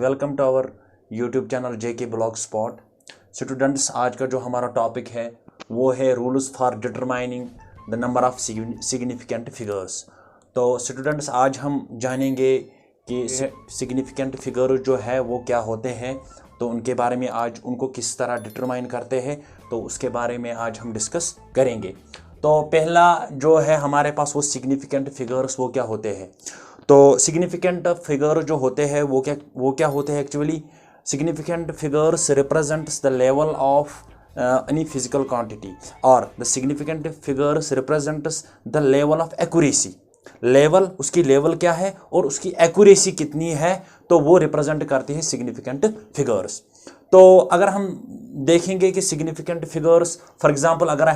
Welcome to our YouTube channel JK blog spot. Students, आज का जो हमारा टॉपिक है वो है rules for determining the number of significant figures. तो स्टूडेंट्स, आज हम जानेंगे कि सिग्निफिकेंट फिगर जो है वो क्या होते हैं, तो उनके बारे में आज उनको किस तरह डिटरमाइन करते हैं, तो उसके बारे में आज हम डिस्कस करेंगे। तो पहला जो है हमारे पास वो सिग्निफिकेंट फिगर्स वो क्या होते हैं। तो सिग्निफिकेंट फिगर जो होते हैं वो क्या होते हैं actually. Significant figures represents the level of any physical quantity, और the significant figures represents the level of accuracy. Level, उसकी लेवल क्या है और उसकी एक्यूरेसी कितनी है, तो वो रिप्रेजेंट करती है सिग्निफिकेंट फिगर्स। तो अगर हम देखेंगे कि सिग्निफिकेंट फिगर्स, फॉर एग्जांपल अगर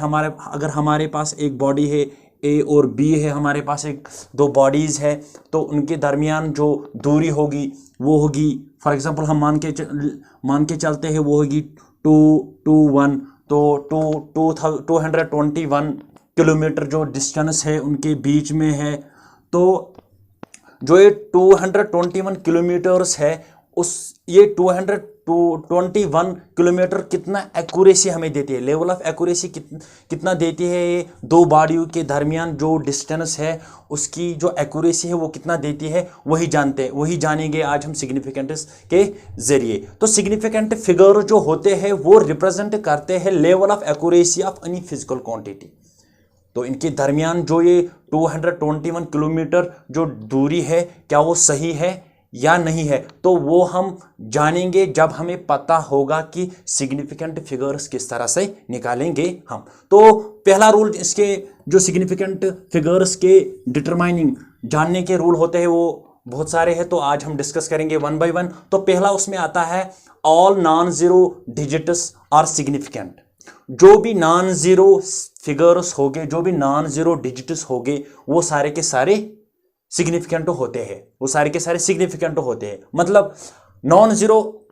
हमारे पास एक बॉडी है ए और बी है, हमारे पास एक दो बॉडीज़ है, तो उनके दरमियान जो दूरी होगी वो होगी, फॉर एग्जांपल हम मान के चलते हैं वो होगी 221। तो 221 किलोमीटर जो डिस्टेंस है उनके बीच में है। तो जो ये 221 किलोमीटर्स है, ये 221 किलोमीटर कितना एक्यूरेसी हमें देती है, लेवल ऑफ एक्यूरेसी कितना देती है, ये दो बॉडियों के दरमियान जो डिस्टेंस है उसकी जो एक्यूरेसी है वो कितना देती है, वही जानेंगे आज हम सिग्निफिकेंट्स के जरिए। तो सिग्निफिकेंट फिगर जो होते हैं वो रिप्रेजेंट करते हैं level of accuracy of any physical quantity. तो इनके दरमियान जो ये 221 किलोमीटर जो दूरी है, क्या वो सही है या नहीं है, तो वो हम जानेंगे जब हमें पता होगा कि सिग्निफिकेंट फिगर्स किस तरह से निकालेंगे हम। तो पहला रूल, इसके जो सिग्निफिकेंट फिगर्स के डिटरमाइनिंग जानने के रूल होते हैं वो बहुत सारे हैं, तो आज हम डिस्कस करेंगे वन बाय वन। तो पहला उसमें आता है all non zero digits are significant. जो भी नॉन जीरो फिगर्स होंगे, जो भी नॉन जीरो डिजिट्स होंगे, वो सारे के सारे सिग्निफिकेंट होते हैं, वो सारे के सारे सिग्निफिकेंट होते हैं। मतलब नॉन जीरो,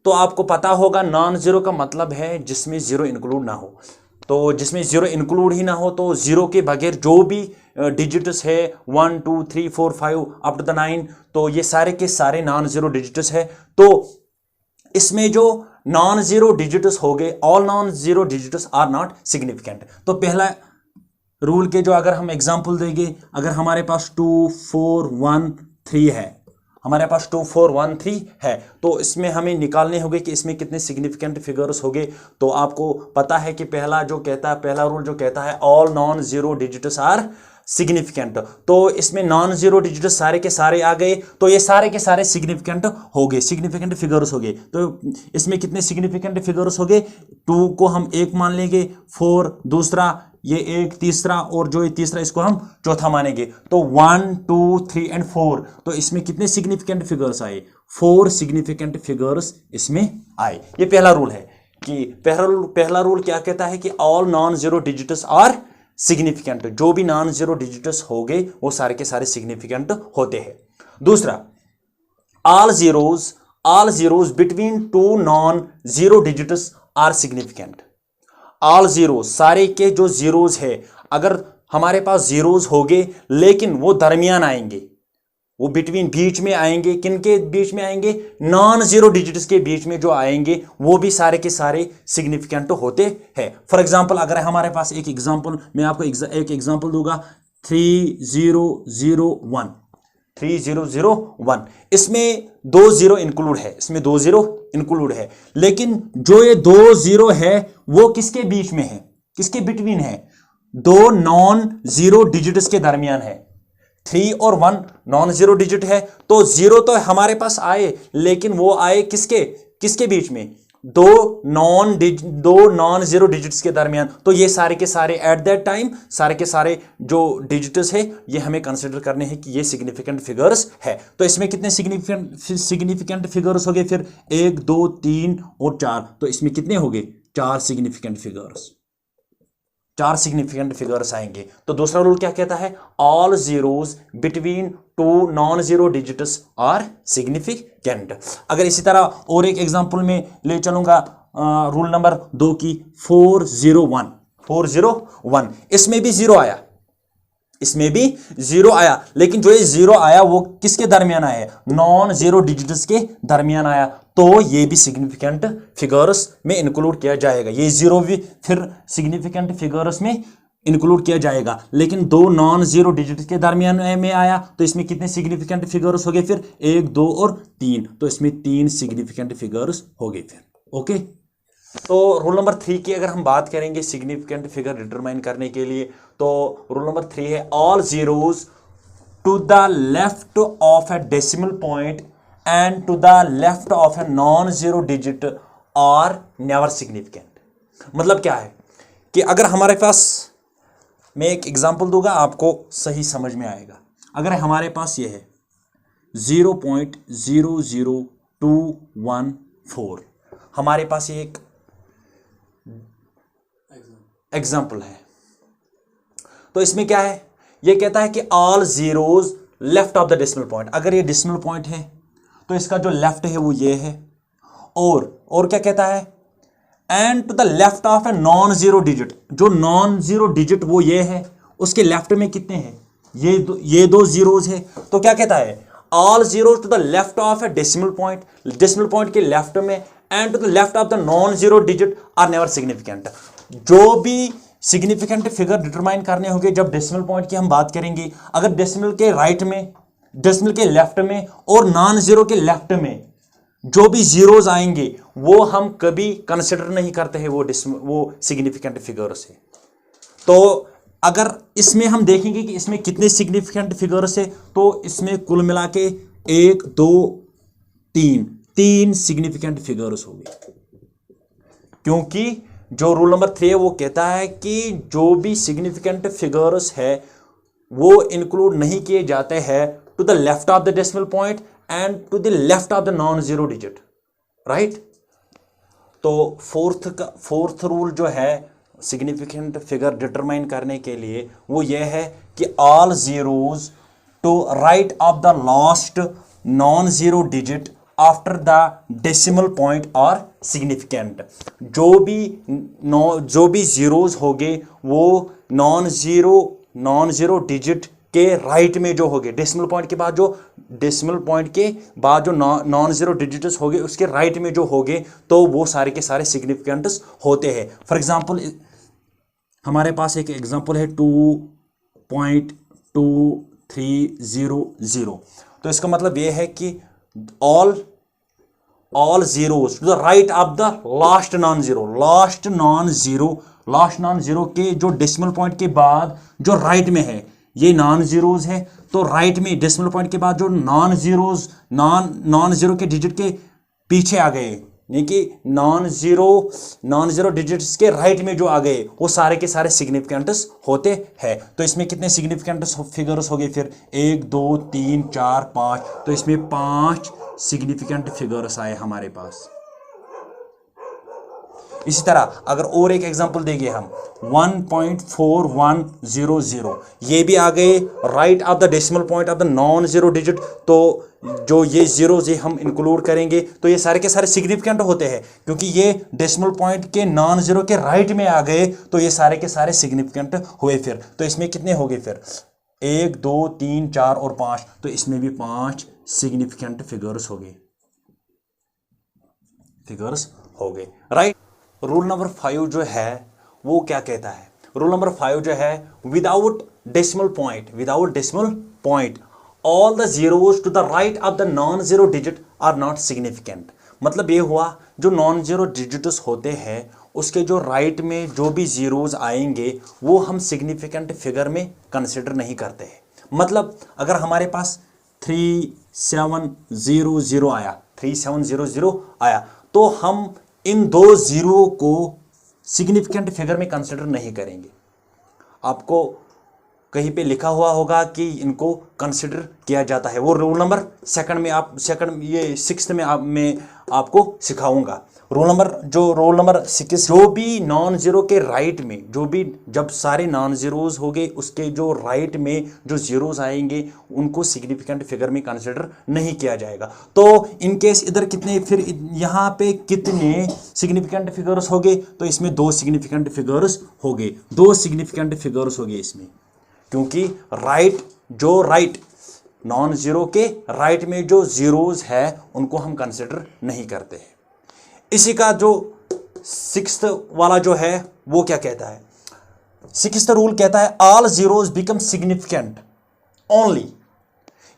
तो आपको पता होगा नॉन जीरो का मतलब है जिसमें जीरो इंक्लूड ना हो। तो जिसमें जीरो इंक्लूड ही ना हो, तो जीरो के बगैर जो भी डिजिट्स है 1 2 3 4 5 अप टू द 9, तो ये सारे के सारे नॉन जीरो डिजिट्स है। तो इसमें जो नॉन जीरो डिजिट्स हो गए, all non zero digits are not significant. तो पहला रूल के जो अगर हम एग्जांपल देंगे, अगर हमारे पास 2413 है, हमारे पास 2413 है, तो इसमें हमें निकालने होंगे कि इसमें कितने सिग्निफिकेंट फिगर्स होंगे। तो आपको पता है कि पहला रूल जो कहता है all non zero digits are significant. तो इसमें नॉन जीरो डिजिट्स सारे के सारे आ गए, तो ये सारे के सारे सिग्निफिकेंट हो गए, सिग्निफिकेंट फिगर्स हो गए। तो इसमें कितने सिग्निफिकेंट फिगर्स हो गए, 2 को हम एक मान लेंगे, 4 दूसरा, ये एक तीसरा, और जो ये तीसरा इसको हम चौथा मानेंगे। तो 1 2 3 एंड 4, तो इसमें कितने सिग्निफिकेंट फिगर्स आए, 4 सिग्निफिकेंट फिगर्स इसमें आए। ये पहला रूल है कि पहला रूल क्या कहता है कि all non zero digits are significant. जो भी नॉन जीरो डिजिट्स हो गए वो सारे के सारे सिग्निफिकेंट होते हैं। दूसरा, all zeros between 2 non zero digits are significant. All zero, सारे के जो जीरोज है, अगर हमारे पास जीरोज हो गए लेकिन वो दरमियान आएंगे, वो बिटवीन बीच में आएंगे, किनके बीच में आएंगे, नॉन जीरो डिजिट्स के बीच में जो आएंगे, वो भी सारे के सारे सिग्निफिकेंट होते हैं। फॉर एग्जांपल, अगर हमारे पास एक एग्जांपल, मैं आपको एक एग्जांपल दूंगा, 3001, इसमें 2 जीरो इंक्लूड है, लेकिन जो ये 2 जीरो है वो किसके बीच में है, किसके बिटवीन है, 2 नॉन जीरो डिजिट्स के दरमियान है। 3 और 1 नॉन जीरो डिजिट है, तो जीरो तो हमारे पास आए, लेकिन वो आए किसके बीच में, 2 नॉन जीरो डिजिट्स के दरमियान। तो ये सारे के सारे एट दैट टाइम, सारे के सारे जो डिजिट्स है ये हमें कंसिडर करने हैं कि ये सिग्निफिकेंट फिगर्स है। तो इसमें कितने सिग्निफिकेंट फिगर्स हो गए, फिर 1 2 3 और 4, तो इसमें कितने हो गए, 4 सिग्निफिकेंट फिगर्स आएंगे। तो दूसरा रूल क्या कहता है, all zeros between 2 non zero digits are significant. अगर इसी तरह और एक एग्जांपल में ले चलूंगा, रूल नंबर 2 की 401, इसमें भी जीरो आया, इसमें भी जीरो आया, लेकिन जो ये जीरो आया वो किसके दरमियान आया, नॉन जीरो डिजिट्स के दरमियान आया, तो ये भी सिग्निफिकेंट फिगर्स में इंक्लूड किया जाएगा, ये जीरो भी फिर सिग्निफिकेंट फिगर्स में इंक्लूड किया जाएगा। लेकिन दो नॉन जीरो डिजिट्स के दरमियान में आया तो इसमें कितने सिग्निफिकेंट फिगर्स हो गए, फिर 1 2 और 3, तो इसमें 3 सिग्निफिकेंट फिगर्स हो गए फिर। ओके, तो रूल नंबर 3 की अगर हम बात करेंगे सिग्निफिकेंट फिगर डिटरमाइन करने के लिए, तो रूल नंबर 3 है all zeros to the left of a decimal point and to the left of a non zero digit are never significant. मतलब क्या है कि अगर हमारे पास, मैं एक एग्जांपल दूंगा आपको सही समझ में आएगा। अगर हमारे पास ये है 0.00214, हमारे पास ये एक एग्जाम्पल है, तो इसमें क्या है, ये कहता है कि all zeros left of the decimal point. अगर ये डेसिमल पॉइंट है तो इसका जो लेफ्ट है वो ये है, और क्या कहता है, and to the left of a non zero digit, जो नॉन जीरो डिजिट वो ये है, उसके लेफ्ट में कितने हैं, ये दो जीरोज है। तो क्या कहता है, all zeros to the left of a decimal point, decimal point के लेफ्ट में, and to the left of the non zero digit are never significant. जो भी सिग्निफिकेंट फिगर डिटरमाइन करने होंगे जब डेसिमल पॉइंट की हम बात करेंगे, अगर डेसिमल के राइट में, डेसिमल के लेफ्ट में और नॉन जीरो के लेफ्ट में जो भी जीरोज आएंगे वो हम कभी कंसिडर नहीं करते हैं वो सिग्निफिकेंट फिगर्स है। तो अगर इसमें हम देखेंगे कि इसमें कितने सिग्निफिकेंट फिगर्स है, तो इसमें कुल मिला के 1 2 3 सिग्निफिकेंट फिगर्स हो गए, क्योंकि जो रूल नंबर 3 है वो कहता है कि जो भी सिग्निफिकेंट फिगर्स है वो इंक्लूड नहीं किए जाते हैं to the left of the decimal point and to the left of the non zero digit, right. तो फोर्थ रूल जो है सिग्निफिकेंट फिगर डिटरमाइन करने के लिए वो ये है कि all zeros to right of the last non zero digit after the decimal point are significant. जो भी जीरोज हो गए वो नॉन जीरो डिजिट के राइट में जो हो गए, डेसिमल पॉइंट के बाद जो नॉन जीरो डिजिट्स हो गए उसके राइट में जो हो गए, तो वो सारे के सारे सिग्निफिकेंट्स होते हैं। फॉर एग्जांपल हमारे पास एक एग्जांपल है 2.2300, तो इसका मतलब ये है कि all zeros to the right of the last non zero के जो डेसिमल पॉइंट के बाद जो राइट में है, ये नॉन जीरोज है, तो राइट में डेसिमल पॉइंट के बाद जो नॉन जीरो के डिजिट के पीछे आ गए, यानी कि नॉन जीरो डिजिट्स के राइट में जो आ गए वो सारे के सारे सिग्निफिकेंट्स होते हैं। तो इसमें कितने सिग्निफिकेंट्स फिगर्स हो गए फिर, 1 2 3 4 5, तो इसमें 5 सिग्निफिकेंट फिगर्स आए हमारे पास। इसी तरह अगर और एक एग्जांपल देंगे हम 1.4100, ये भी आ गए right of the decimal point of the non zero digit, तो जो ये जीरोज हम इंक्लूड करेंगे तो ये सारे के सारे सिग्निफिकेंट होते हैं, क्योंकि ये डेसिमल पॉइंट के नॉन जीरो के राइट में आ गए, तो ये सारे के सारे सिग्निफिकेंट हुए फिर। तो इसमें कितने हो गए फिर, 1 2 3 4 और 5, तो इसमें भी 5 सिग्निफिकेंट फिगर्स हो गए, राइट। रूल नंबर 5 जो है वो क्या कहता है, रूल नंबर 5 जो है without decimal point all the zeros to the right of the non zero digit are not significant. मतलब ये हुआ जो नॉन जीरो डिजिट्स होते हैं उसके जो राइट में जो भी जीरोज आएंगे वो हम सिग्निफिकेंट फिगर में कंसिडर नहीं करते हैं। मतलब अगर हमारे पास 3700 आया तो हम इन दो जीरो को सिग्निफिकेंट फिगर में कंसिडर नहीं करेंगे। आपको कहीं पे लिखा हुआ होगा कि इनको कंसिडर किया जाता है, वो रूल नंबर 6 में आपको सिखाऊंगा। रोल नंबर 6, जो भी नॉन जीरो के राइट में जब सारे नॉन जीरोज हो गए उसके जो राइट में जो जीरोज आएंगे उनको सिग्निफिकेंट फिगर में कंसिडर नहीं किया जाएगा। तो इन केस इधर कितने, फिर यहाँ पे कितने सिग्निफिकेंट फिगर्स हो गए, तो इसमें 2 सिग्निफिकेंट फिगर्स हो गए, इसमें क्योंकि राइट नॉन जीरो के राइट में जो जीरोज है उनको हम कंसिडर नहीं करते हैं। इसी का जो सिक्स्थ वाला जो है वो क्या कहता है, सिक्स्थ रूल कहता है all zeros become significant only.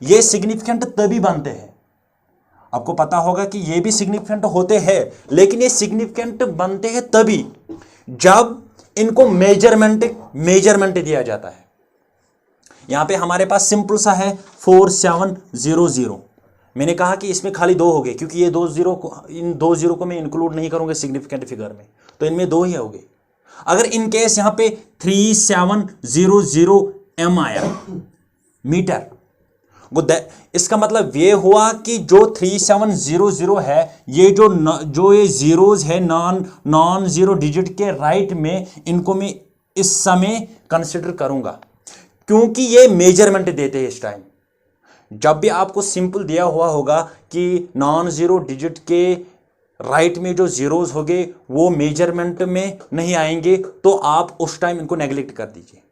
ये सिग्निफिकेंट तभी बनते हैं, आपको पता होगा कि ये भी सिग्निफिकेंट होते हैं, लेकिन ये सिग्निफिकेंट बनते हैं तभी जब इनको मेजरमेंट दिया जाता है। यहां पे हमारे पास सिंपल सा है 4700। मैंने कहा कि इसमें खाली दो हो गए, क्योंकि ये इन दो जीरो को मैं इंक्लूड नहीं करूंगा सिग्निफिकेंट फिगर में, तो इनमें दो ही हो गए। अगर इन केस यहां पे 3700 m आया मीटर, इसका मतलब ये हुआ कि जो 3700 है, ये जो ये जीरोज है नॉन जीरो डिजिट के राइट में, इनको मैं इस समय कंसिडर करूंगा, क्योंकि ये मेजरमेंट देते हैं इस टाइम। जब भी आपको सिंपल दिया हुआ होगा कि नॉन जीरो डिजिट के राइट में जो जीरोज होंगे वो मेजरमेंट में नहीं आएंगे, तो आप उस टाइम इनको नेग्लेक्ट कर दीजिए,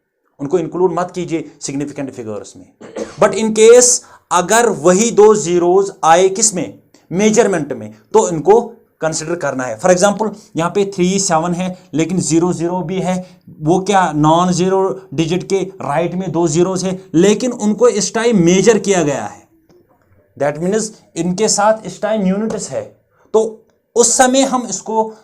उनको इंक्लूड मत कीजिए सिग्निफिकेंट फिगर्स में। बट इन केस अगर वही दो जीरोज आए किस में, मेजरमेंट में, तो इनको कंसिडर करना है। फॉर एग्जांपल यहाँ पे 37 है लेकिन 00 भी है, वो क्या नॉन जीरो डिजिट के राइट में दो जीरोज है, लेकिन उनको इस टाइम मेजर किया गया है, दैट मीन्स इनके साथ इस टाइम यूनिट्स है, तो उस समय हम इसको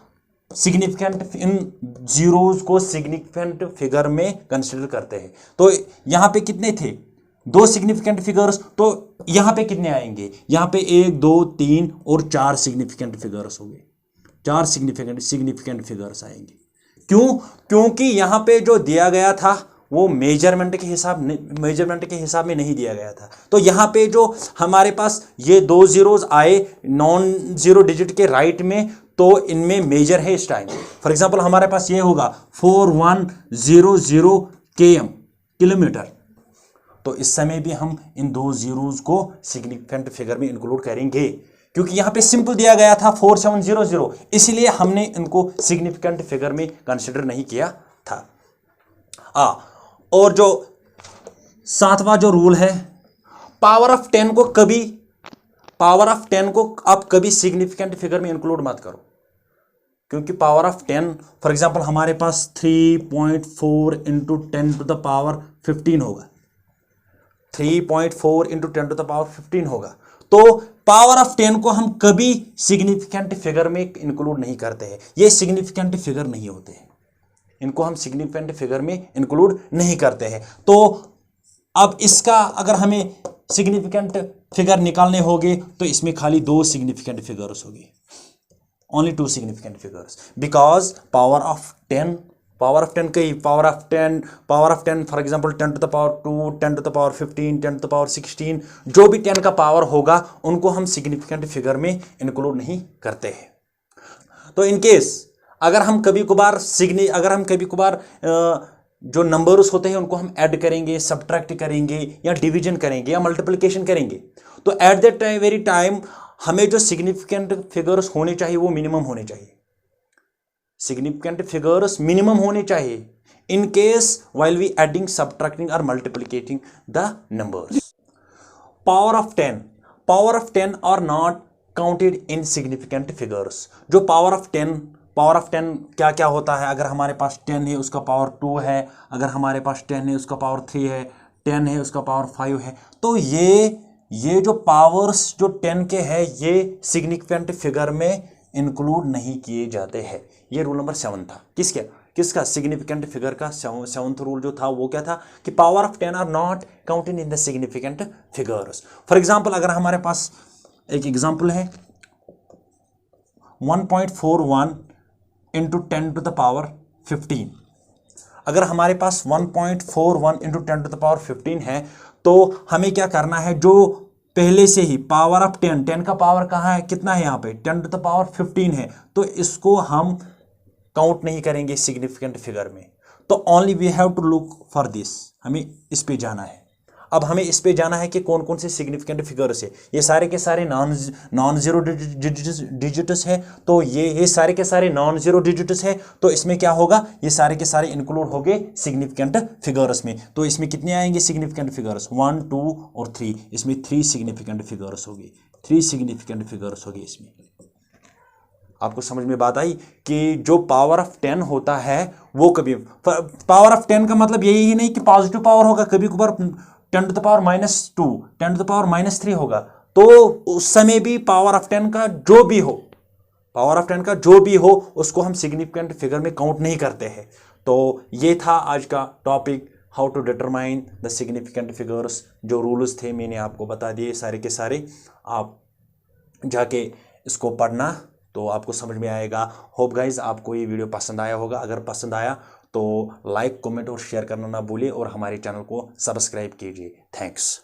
सिग्निफिकेंट, इन जीरोज को सिग्निफिकेंट फिगर में कंसिडर करते हैं। तो यहां पे कितने थे, दो सिग्निफिकेंट फिगर्स, तो यहां पे कितने आएंगे, यहां पे 1 2 3 और 4 सिग्निफिकेंट फिगर्स हो गए, 4 सिग्निफिकेंट फिगर्स आएंगे। क्यों, क्योंकि यहां पे जो दिया गया था वो मेजरमेंट के हिसाब में नहीं दिया गया था। तो यहां पे जो हमारे पास ये दो जीरोज आए नॉन जीरो डिजिट के राइट में, तो इनमें मेजर है इस टाइम। फॉर एग्जांपल हमारे पास ये होगा 4100 km किलोमीटर, तो इस समय भी हम इन दो जीरोज को सिग्निफिकेंट फिगर में इंक्लूड करेंगे, क्योंकि यहां पे सिंपल दिया गया था 4700, इसलिए हमने इनको सिग्निफिकेंट फिगर में कंसिडर नहीं किया था। और जो सातवां जो रूल है, पावर ऑफ 10 को आप कभी सिग्निफिकेंट फिगर में इंक्लूड मत करो, क्योंकि पावर ऑफ 10 फॉर एग्जांपल हमारे पास 3.4 इंटू 10 टू द पावर 15 होगा, 3.4 इंटू 10 टू द पावर 15 होगा। तो पावर ऑफ 10 को हम कभी सिग्निफिकेंट फिगर में इंक्लूड नहीं करते हैं, ये सिग्निफिकेंट फिगर नहीं होते हैं, इनको हम सिग्निफिकेंट फिगर में इंक्लूड नहीं करते हैं। तो अब इसका अगर हमें सिग्निफिकेंट फिगर निकालने होंगे तो इसमें खाली दो सिग्निफिकेंट फिगर्स होंगे, only 2 significant figures, because power of 10 for example 10 to the power 2, 10 to the power 15, 10 to the power 16, जो भी 10 का पावर होगा उनको हम सिग्निफिकेंट फिगर में इंक्लूड नहीं करते हैं। तो इन केस अगर हम कभी कभार जो नंबर्स होते हैं उनको हम ऐड करेंगे, सब्ट्रैक्ट करेंगे, या डिवीजन करेंगे, या मल्टीप्लिकेशन करेंगे, तो एट दैट वेरी टाइम हमें जो सिग्निफिकेंट फिगर्स होने चाहिए वो मिनिमम होने चाहिए, सिग्निफिकेंट फिगर्स मिनिमम होने चाहिए in case while we adding, subtracting और multiplicating the numbers. Power of 10 are not counted in significant figures. जो पावर ऑफ 10 क्या क्या होता है, अगर हमारे पास 10 है उसका पावर 2 है, अगर हमारे पास 10 है उसका पावर 3 है, 10 है उसका पावर 5 है, तो ये जो पावर्स जो 10 के हैं ये सिग्निफिकेंट फिगर में इंक्लूड नहीं किए जाते हैं। ये रूल नंबर 7 था, किसका सिग्निफिकेंट फिगर का 7th रूल जो था वो क्या था कि power of 10 are not counted in the significant figures. For example अगर हमारे पास एक एग्जांपल है 1.41 इंटू 10 टू द पावर 15, अगर हमारे पास 1.41 इंटू 10 टू द पावर 15 है, तो हमें क्या करना है, जो पहले से ही पावर ऑफ 10 का पावर कहाँ है, कितना है यहाँ पे 10 टू द पावर 15 है, तो इसको हम काउंट नहीं करेंगे सिग्निफिकेंट फिगर में। तो only we have to look for this, हमें इस पे जाना है। अब हमें इस पे जाना है कि कौन कौन से सिग्निफिकेंट फिगर्स है। ये सारे के सारे नॉन जीरो डिजिट्स है, तो ये सारे के सारे नॉन जीरो डिजिट्स है, तो इसमें क्या होगा, ये सारे के सारे इंक्लूड हो गए सिग्निफिकेंट फिगर्स में। तो इसमें कितने आएंगे सिग्निफिकेंट फिगर्स, 1 2 और 3, इसमें 3 सिग्निफिकेंट फिगर्स होगी, 3 सिग्निफिकेंट फिगर्स होगी इसमें। आपको समझ में बात आई कि जो पावर ऑफ 10 होता है वो कभी, पावर ऑफ 10 का मतलब यही ही नहीं कि पॉजिटिव पावर होगा, कभी कभार 10 to the power -2, 10 to the power -3 होगा, तो उस समय भी पावर ऑफ 10 का जो भी हो, पावर ऑफ 10 का जो भी हो उसको हम सिग्निफिकेंट फिगर में काउंट नहीं करते हैं। तो ये था आज का topic, how to determine the significant figures. जो रूल्स थे मैंने आपको बता दिए सारे के सारे, आप जाके इसको पढ़ना तो आपको समझ में आएगा। होप गाइज आपको ये वीडियो पसंद आया होगा, अगर पसंद आया तो लाइक कमेंट और शेयर करना ना भूलिए और हमारे चैनल को सब्सक्राइब कीजिए। थैंक्स।